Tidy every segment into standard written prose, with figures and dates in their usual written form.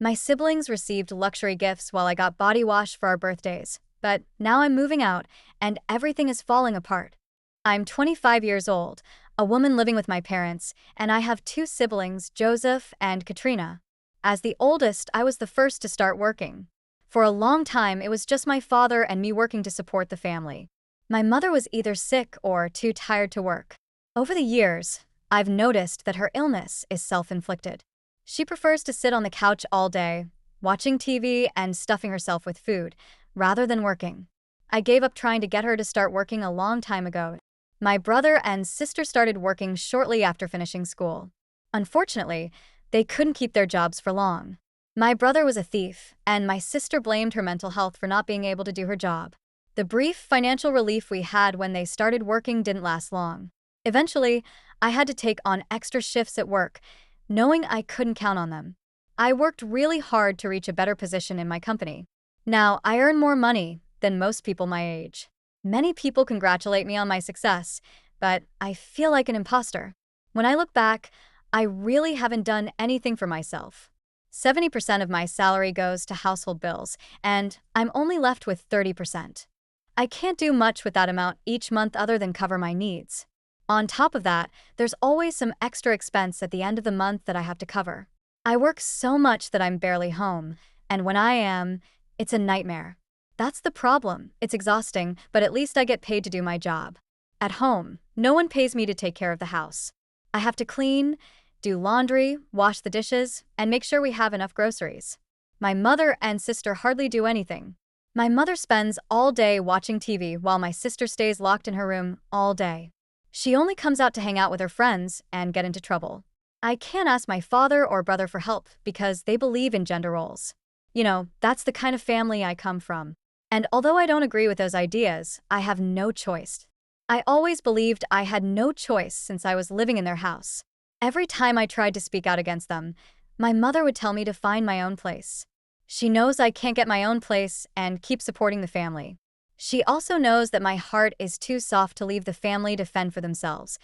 My siblings received luxury gifts while I got body wash for our birthdays, but now I'm moving out and everything is falling apart. I'm 25 years old, a woman living with my parents, and I have two siblings, Joseph and Katrina. As the oldest, I was the first to start working. For a long time, it was just my father and me working to support the family. My mother was either sick or too tired to work. Over the years, I've noticed that her illness is self-inflicted. She prefers to sit on the couch all day, watching TV and stuffing herself with food, rather than working. I gave up trying to get her to start working a long time ago. My brother and sister started working shortly after finishing school. Unfortunately, they couldn't keep their jobs for long. My brother was a thief, and my sister blamed her mental health for not being able to do her job. The brief financial relief we had when they started working didn't last long. Eventually, I had to take on extra shifts at work, knowing I couldn't count on them. I worked really hard to reach a better position in my company. Now, I earn more money than most people my age. Many people congratulate me on my success, but I feel like an imposter. When I look back, I really haven't done anything for myself. 70% of my salary goes to household bills, and I'm only left with 30%. I can't do much with that amount each month other than cover my needs. On top of that, there's always some extra expense at the end of the month that I have to cover. I work so much that I'm barely home, and when I am, it's a nightmare. That's the problem. It's exhausting, but at least I get paid to do my job. At home, no one pays me to take care of the house. I have to clean, do laundry, wash the dishes, and make sure we have enough groceries. My mother and sister hardly do anything. My mother spends all day watching TV while my sister stays locked in her room all day. She only comes out to hang out with her friends and get into trouble. I can't ask my father or brother for help because they believe in gender roles. That's the kind of family I come from. And although I don't agree with those ideas, I have no choice. I always believed I had no choice since I was living in their house. Every time I tried to speak out against them, my mother would tell me to find my own place. She knows I can't get my own place and keep supporting the family. She also knows that my heart is too soft to leave the family to fend for themselves,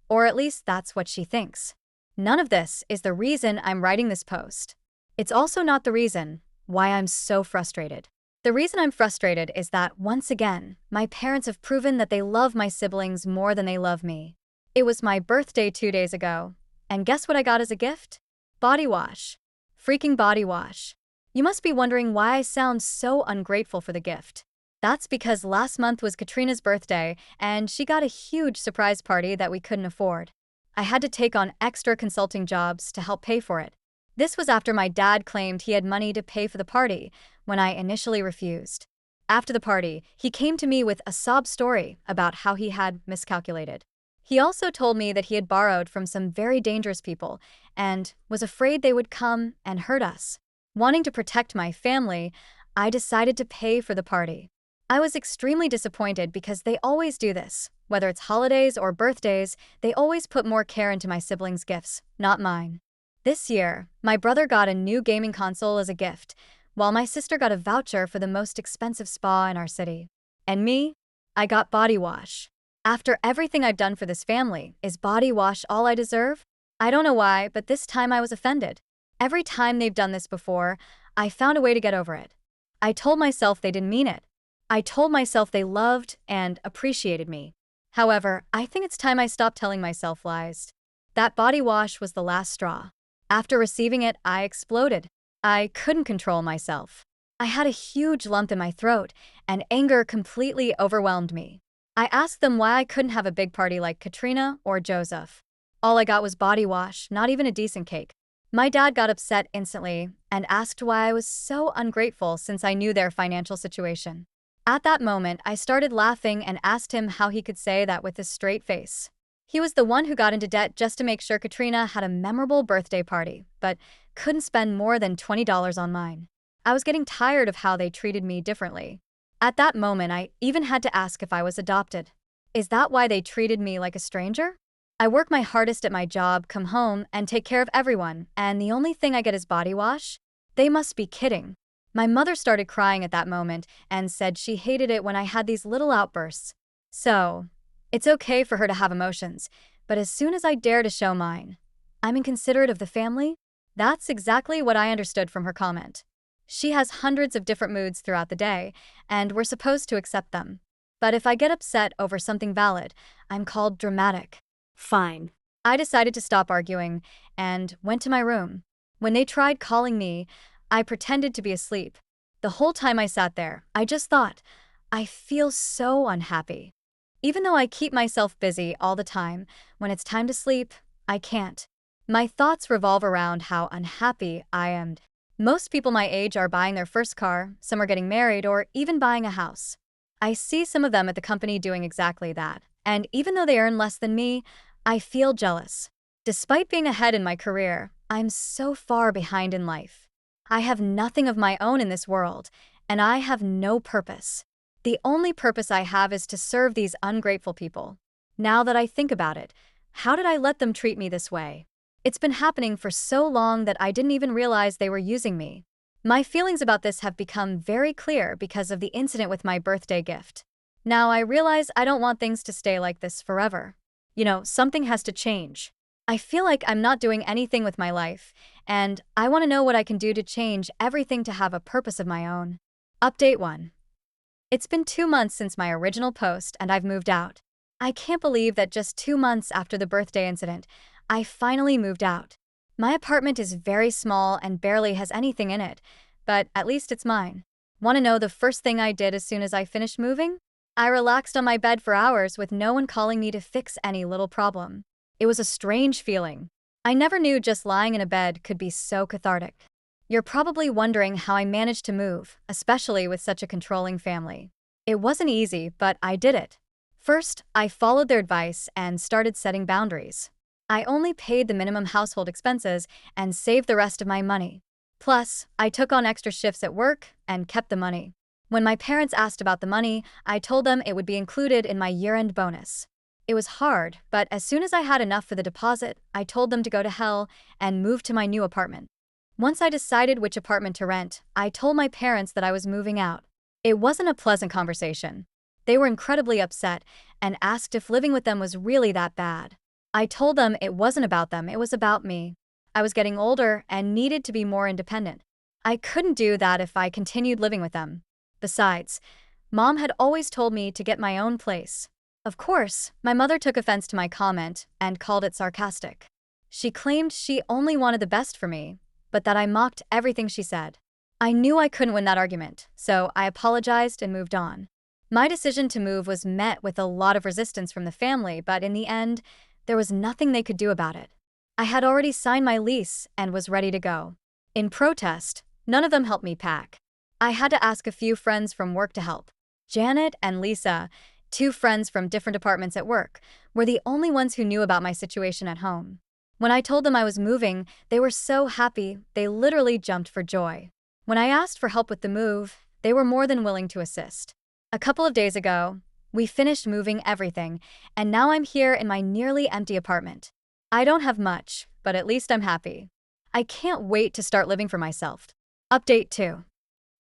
or at least that's what she thinks. None of this is the reason I'm writing this post. It's also not the reason why I'm so frustrated. The reason I'm frustrated is that, once again, my parents have proven that they love my siblings more than they love me. It was my birthday 2 days ago, and guess what I got as a gift? Body wash. Freaking body wash. You must be wondering why I sound so ungrateful for the gift. That's because last month was Katrina's birthday, and she got a huge surprise party that we couldn't afford. I had to take on extra consulting jobs to help pay for it. This was after my dad claimed he had money to pay for the party, when I initially refused. After the party, he came to me with a sob story about how he had miscalculated. He also told me that he had borrowed from some very dangerous people and was afraid they would come and hurt us. Wanting to protect my family, I decided to pay for the party. I was extremely disappointed because they always do this. Whether it's holidays or birthdays, they always put more care into my siblings' gifts, not mine. This year, my brother got a new gaming console as a gift, while my sister got a voucher for the most expensive spa in our city. And me? I got body wash. After everything I've done for this family, is body wash all I deserve? I don't know why, but this time I was offended. Every time they've done this before, I found a way to get over it. I told myself they didn't mean it. I told myself they loved and appreciated me. However, I think it's time I stopped telling myself lies. That body wash was the last straw. After receiving it, I exploded. I couldn't control myself. I had a huge lump in my throat, and anger completely overwhelmed me. I asked them why I couldn't have a big party like Katrina or Joseph. All I got was body wash, not even a decent cake. My dad got upset instantly and asked why I was so ungrateful since I knew their financial situation. At that moment, I started laughing and asked him how he could say that with a straight face. He was the one who got into debt just to make sure Katrina had a memorable birthday party, but couldn't spend more than $20 on mine. I was getting tired of how they treated me differently. At that moment, I even had to ask if I was adopted. Is that why they treated me like a stranger? I work my hardest at my job, come home, and take care of everyone, and the only thing I get is body wash? They must be kidding. My mother started crying at that moment and said she hated it when I had these little outbursts. So, it's okay for her to have emotions, but as soon as I dare to show mine, I'm inconsiderate of the family? That's exactly what I understood from her comment. She has hundreds of different moods throughout the day, and we're supposed to accept them. But if I get upset over something valid, I'm called dramatic. Fine. I decided to stop arguing and went to my room. When they tried calling me, I pretended to be asleep. The whole time I sat there, I just thought, I feel so unhappy. Even though I keep myself busy all the time, when it's time to sleep, I can't. My thoughts revolve around how unhappy I am. Most people my age are buying their first car, some are getting married, or even buying a house. I see some of them at the company doing exactly that, and even though they earn less than me, I feel jealous. Despite being ahead in my career, I'm so far behind in life. I have nothing of my own in this world, and I have no purpose. The only purpose I have is to serve these ungrateful people. Now that I think about it, how did I let them treat me this way? It's been happening for so long that I didn't even realize they were using me. My feelings about this have become very clear because of the incident with my birthday gift. Now I realize I don't want things to stay like this forever. Something has to change. I feel like I'm not doing anything with my life, and I want to know what I can do to change everything to have a purpose of my own. Update 1. It's been 2 months since my original post and I've moved out. I can't believe that just 2 months after the birthday incident, I finally moved out. My apartment is very small and barely has anything in it, but at least it's mine. Want to know the first thing I did as soon as I finished moving? I relaxed on my bed for hours with no one calling me to fix any little problem. It was a strange feeling. I never knew just lying in a bed could be so cathartic. You're probably wondering how I managed to move, especially with such a controlling family. It wasn't easy, but I did it. First, I followed their advice and started setting boundaries. I only paid the minimum household expenses and saved the rest of my money. Plus, I took on extra shifts at work and kept the money. When my parents asked about the money, I told them it would be included in my year-end bonus. It was hard, but as soon as I had enough for the deposit, I told them to go to hell and move to my new apartment. Once I decided which apartment to rent, I told my parents that I was moving out. It wasn't a pleasant conversation. They were incredibly upset and asked if living with them was really that bad. I told them it wasn't about them, it was about me. I was getting older and needed to be more independent. I couldn't do that if I continued living with them. Besides, Mom had always told me to get my own place. Of course, my mother took offense to my comment and called it sarcastic. She claimed she only wanted the best for me, but that I mocked everything she said. I knew I couldn't win that argument, so I apologized and moved on. My decision to move was met with a lot of resistance from the family, but in the end, there was nothing they could do about it. I had already signed my lease and was ready to go. In protest, none of them helped me pack. I had to ask a few friends from work to help. Janet and Lisa, 2 friends from different departments at work, were the only ones who knew about my situation at home. When I told them I was moving, they were so happy, they literally jumped for joy. When I asked for help with the move, they were more than willing to assist. A couple of days ago, we finished moving everything, and now I'm here in my nearly empty apartment. I don't have much, but at least I'm happy. I can't wait to start living for myself. Update 2.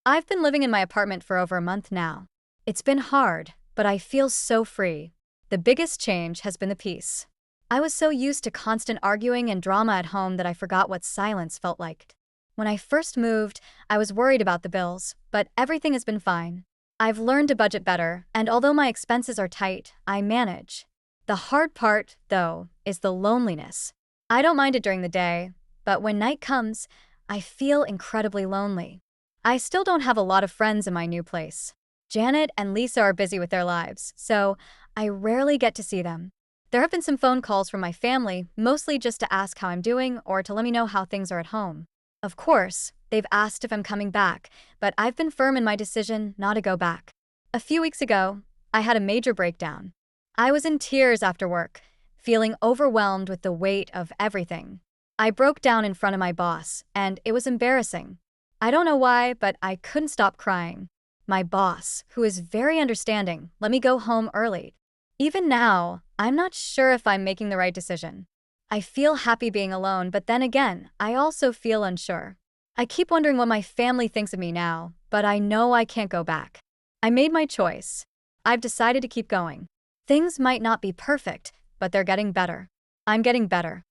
I've been living in my apartment for over a month now. It's been hard, but I feel so free. The biggest change has been the peace. I was so used to constant arguing and drama at home that I forgot what silence felt like. When I first moved, I was worried about the bills, but everything has been fine. I've learned to budget better, and although my expenses are tight, I manage. The hard part, though, is the loneliness. I don't mind it during the day, but when night comes, I feel incredibly lonely. I still don't have a lot of friends in my new place. Janet and Lisa are busy with their lives, so I rarely get to see them. There have been some phone calls from my family, mostly just to ask how I'm doing or to let me know how things are at home. Of course, they've asked if I'm coming back, but I've been firm in my decision not to go back. A few weeks ago, I had a major breakdown. I was in tears after work, feeling overwhelmed with the weight of everything. I broke down in front of my boss, and it was embarrassing. I don't know why, but I couldn't stop crying. My boss, who is very understanding, let me go home early. Even now, I'm not sure if I'm making the right decision. I feel happy being alone, but then again, I also feel unsure. I keep wondering what my family thinks of me now, but I know I can't go back. I made my choice. I've decided to keep going. Things might not be perfect, but they're getting better. I'm getting better.